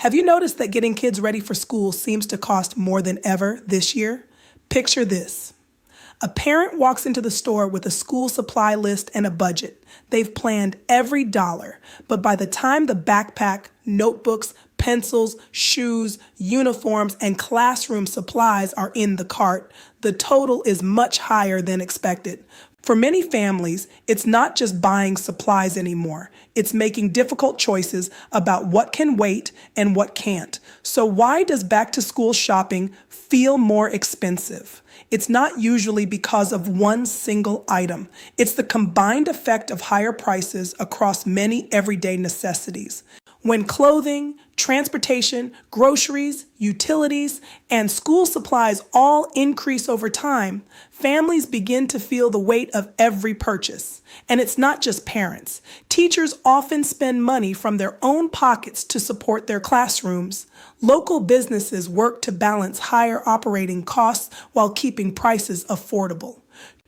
Have you noticed that getting kids ready for school seems to cost more than ever this year? Picture this. A parent walks into the store with a school supply list and a budget. They've planned every dollar, but by the time the backpack, notebooks, pencils, shoes, uniforms, and classroom supplies are in the cart, the total is much higher than expected. For many families, it's not just buying supplies anymore. It's making difficult choices about what can wait and what can't. So why does back-to-school shopping feel more expensive? It's not usually because of one single item. It's the combined effect of higher prices across many everyday necessities. When clothing, transportation, groceries, utilities, and school supplies all increase over time, families begin to feel the weight of every purchase. And it's not just parents. Teachers often spend money from their own pockets to support their classrooms. Local businesses work to balance higher operating costs while keeping prices affordable.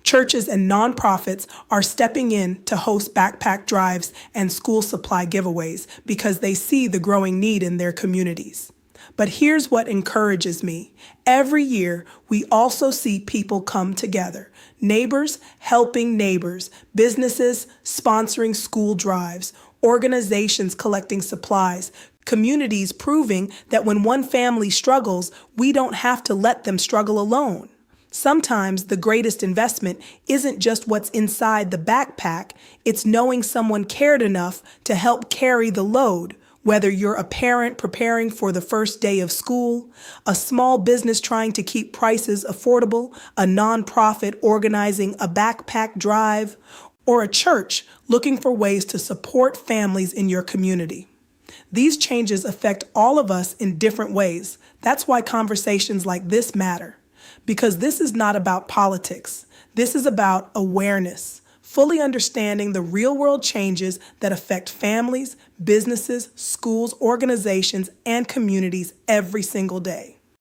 Churches and nonprofits are stepping in to host backpack drives and school supply giveaways because they see the growing need in their communities. But here's what encourages me. Every year, we also see people come together. Neighbors helping neighbors, businesses sponsoring school drives, organizations collecting supplies, communities proving that when one family struggles, we don't have to let them struggle alone. Sometimes the greatest investment isn't just what's inside the backpack, it's knowing someone cared enough to help carry the load, whether you're a parent preparing for the first day of school, a small business trying to keep prices affordable, a nonprofit organizing a backpack drive, or a church looking for ways to support families in your community. These changes affect all of us in different ways. That's why conversations like this matter. Because this is not about politics. This is about awareness, fully understanding the real-world changes that affect families, businesses, schools, organizations, and communities every single day.